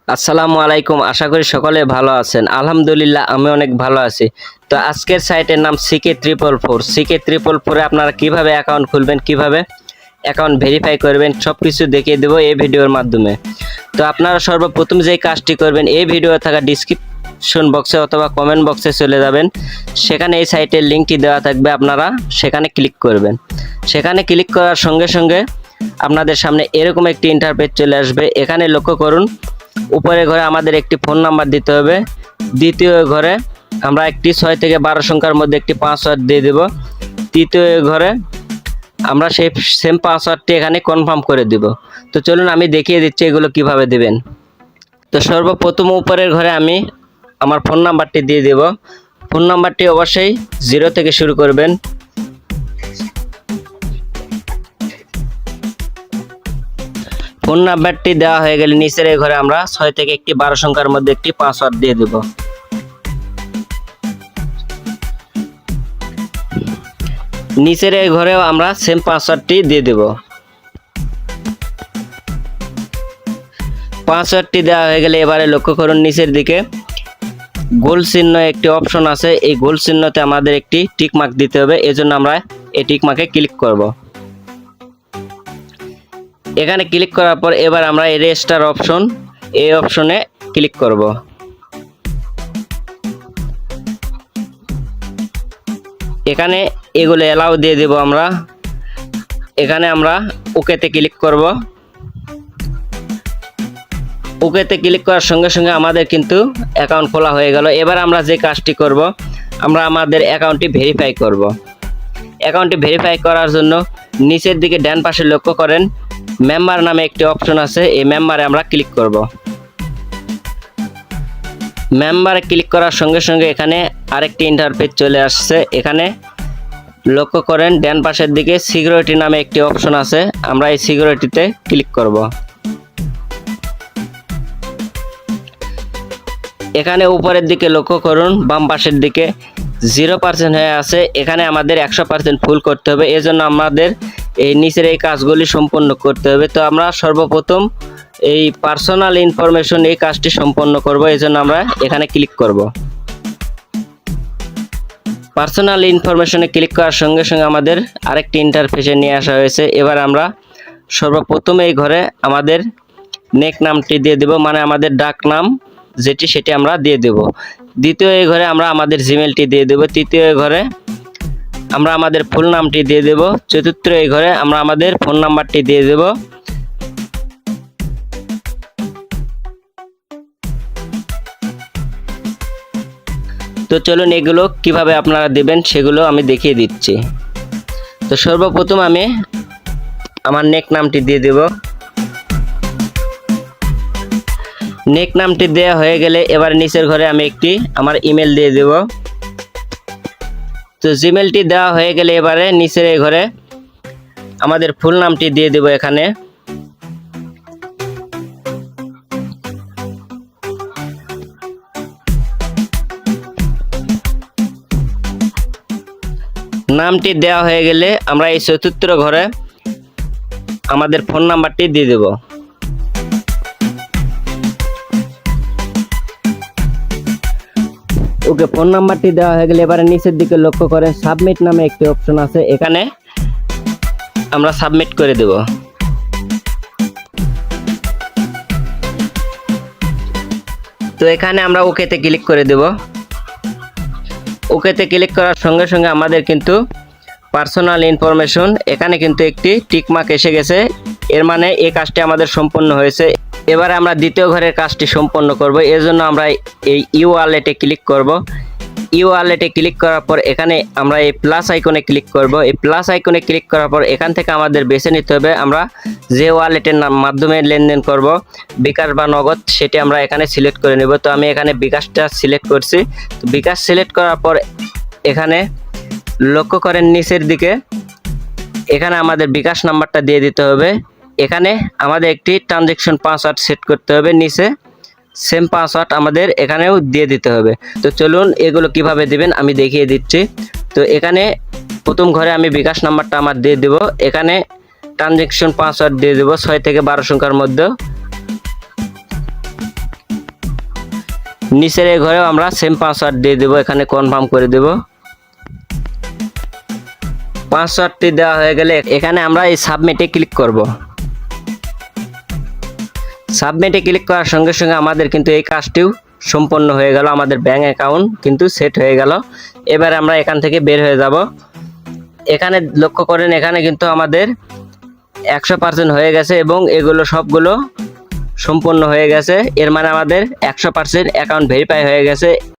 আসসালামু আলাইকুম। আশা করি সকলে ভালো আছেন। আলহামদুলিল্লাহ আমি অনেক ভালো আছি। তো আজকের সাইটের নাম CK444। CK444 আপনারা কিভাবে অ্যাকাউন্ট খুলবেন, কিভাবে অ্যাকাউন্ট ভেরিফাই করবেন সবকিছু দেখিয়ে দেব এই ভিডিওর মাধ্যমে। তো আপনারা সর্বপ্রথম যে কাজটি করবেন, এই ভিডিও থাকা ডিসক্রিপশন বক্সে অথবা কমেন্ট বক্সে চলে যাবেন। সেখানে এই সাইটের লিঙ্কটি দেওয়া থাকবে, আপনারা সেখানে ক্লিক করবেন। সেখানে ক্লিক করার সঙ্গে সঙ্গে আপনাদের সামনে এরকম একটি ইন্টারফেস চলে আসবে। এখানে লক্ষ্য করুন, উপরে ঘরে আমাদের একটি ফোন নাম্বার দিতে হবে। দ্বিতীয় ঘরে আমরা একটি 6 থেকে 12 সংখ্যার মধ্যে একটি পাসওয়ার্ড দিয়ে দেব। তৃতীয় ঘরে আমরা সেই সেম পাসওয়ার্ডটি এখানে কনফার্ম করে দেব। তো চলুন আমি দেখিয়ে দিচ্ছি এগুলো কিভাবে দিবেন। তো সর্বপ্রথম উপরের ঘরে আমি আমার ফোন নাম্বারটি দিয়ে দেব। ফোন নাম্বারটি অবশ্যই 0 থেকে শুরু করবেন। ফোন নাম্বারটি দেওয়া হয়ে গেলে নিচের এই ঘরে আমরা 6 থেকে একটি 12 সংখ্যার মধ্যে একটি পাসওয়ার্ড দিয়ে দেব। নিচের এই ঘরেও আমরা সেম পাসওয়ার্ডটি দিয়ে দেব। পাসওয়ার্ডটি দেওয়া হয়ে গেলে এবারে লক্ষ্য করুন, নিচের দিকে গোল চিহ্ন একটি অপশন আছে। এই গোল চিহ্নতে আমাদের একটি টিক মার্ক দিতে হবে। এজন্য আমরা এই টিক মার্কে ক্লিক করব। এখানে ক্লিক করার পর এবার আমরা এই রেজিস্টার অপশন, এই অপশনে ক্লিক করব। এখানে এগুলো অ্যালাউ দিয়ে দেব আমরা। এখানে আমরা ওকেতে ক্লিক করব। ওকেতে ক্লিক করার সঙ্গে সঙ্গে আমাদের কিন্তু অ্যাকাউন্ট খোলা হয়ে গেল। এবার আমরা যে কাজটি করব, আমরা আমাদের অ্যাকাউন্টটি ভেরিফাই করব। অ্যাকাউন্টটি ভেরিফাই করার জন্য নিচের দিকে ডান পাশে লক্ষ্য করেন, মেম্বার নামে একটি অপশন আছে। এই মেম্বারে আমরা ক্লিক করব। মেম্বারে ক্লিক করার সঙ্গে সঙ্গে এখানে আরেকটি ইন্টারফেস চলে আসছে। এখানে লক্ষ্য করেন ডান পাশের দিকে সিকিউরিটি নামে একটি অপশন আছে। আমরা এই সিকিউরিটিতে ক্লিক করব। এখানে উপরের দিকে লক্ষ্য করুন, বাম পাশের দিকে 0% হয়ে আছে। এখানে আমাদের 100% ফুল করতে হবে। এজন্য আমাদের এই নিচের এই কাজগুলি সম্পন্ন করতে হবে। তো আমরা সর্বপ্রথম এই পার্সোনাল ইনফরমেশন এই কাজটি সম্পন্ন করব। এজন্য আমরা এখানে ক্লিক করব। পার্সোনাল ইনফরমেশনে ক্লিক করার সঙ্গে সঙ্গে আমাদের আরেকটি ইন্টারফেসে নিয়ে আসা হয়েছে। এবার আমরা সর্বপ্রথম এই ঘরে আমাদের নেক নামটি দিয়ে দেব, মানে আমাদের ডাক নাম যেটি সেটি আমরা দিয়ে দেব। দ্বিতীয় এই ঘরে আমরা আমাদের জিমেলটি দিয়ে দেব। তৃতীয় এই ঘরে আমরা আমাদের ফুল নামটি দিয়ে দেব। চতুর্থ এই ঘরে আমরা আমাদের ফোন নাম্বারটি দিয়ে দেব। তো চলুন এগুলো কিভাবে আপনারা দিবেন সেগুলো আমি দেখিয়ে দিচ্ছি। তো সর্বপ্রথম আমি আমার নেক নামটি দিয়ে দেব। নেক নামটি দেওয়া হয়ে গেলে এবার নিচের ঘরে আমি একটি আমার ইমেল দিয়ে দেব। তো জিমেলটি দেওয়া হয়ে গেলে এবারে নিচের এই ঘরে আমাদের ফুল নামটি দিয়ে দেব। এখানে নামটি দেওয়া হয়ে গেলে আমরা এই চতুর্থ ঘরে আমাদের ফোন নাম্বারটি দিয়ে দেব। ওকে, ফোন নাম্বারটি দেওয়া হয়ে গেলে এবারে নিচের দিকে লক্ষ্য করেন সাবমিট নামে একটি অপশন আছে। এখানে আমরা সাবমিট করে দেব। তো এখানে আমরা ওকেতে ক্লিক করে দেব। ওকেতে ক্লিক করার সঙ্গে সঙ্গে আমাদের কিন্তু পার্সোনাল ইনফরমেশন এখানে কিন্তু একটি টিক মার্ক এসে গেছে। এর মানে এই কাজটি আমাদের সম্পন্ন হয়েছে। এবারে আমরা দ্বিতীয় ঘরের কাজটি সম্পন্ন করব। এর জন্য আমরা এই ইউ ওয়ালেটে ক্লিক করব। ইউ ওয়ালেটে ক্লিক করার পর এখানে আমরা এই প্লাস আইকনে ক্লিক করব। এই প্লাস আইকনে ক্লিক করার পর এখান থেকে আমাদের বেছে নিতে হবে আমরা যে ওয়ালেটের মাধ্যমে লেনদেন করব, বিকাশ বা নগদ, সেটি আমরা এখানে সিলেক্ট করে নেব। তো আমি এখানে বিকাশটা সিলেক্ট করছি। তো বিকাশ সিলেক্ট করার পর এখানে লক্ষ্য করেন নিচের দিকে এখানে আমাদের বিকাশ নাম্বারটা দিয়ে দিতে হবে। এখানে আমাদের একটি ট্রানজ্যাকশন পাসওয়ার্ড সেট করতে হবে। নিচে সেম পাসওয়ার্ড আমাদের এখানেও দিয়ে দিতে হবে। তো চলুন এগুলো কিভাবে দিবেন আমি দেখিয়ে দিচ্ছি। তো এখানে প্রথম ঘরে আমি বিকাশ নাম্বারটা আমার দিয়ে দেব। এখানে ট্রানজ্যাকশন পাসওয়ার্ড দিয়ে দেব 6 থেকে 12 সংখ্যার মধ্যে। নিচের এই ঘরেও আমরা সেম পাসওয়ার্ড দিয়ে দেবো, এখানে কনফার্ম করে দেব। পাসওয়ার্ডটি দেওয়া হয়ে গেলে এখানে আমরা এই সাবমিটে ক্লিক করব। সাবমিটে ক্লিক করার সঙ্গে সঙ্গে আমাদের কিন্তু এই কাজটিও সম্পন্ন হয়ে গেল, আমাদের ব্যাংক অ্যাকাউন্ট কিন্তু সেট হয়ে গেল। এবার আমরা এখান থেকে বের হয়ে যাব। এখানে লক্ষ্য করেন, এখানে কিন্তু আমাদের 100% হয়ে গেছে এবং এগুলো সবগুলো সম্পূর্ণ হয়ে গেছে। এর মানে আমাদের 100% অ্যাকাউন্ট ভেরিফাই হয়ে গেছে।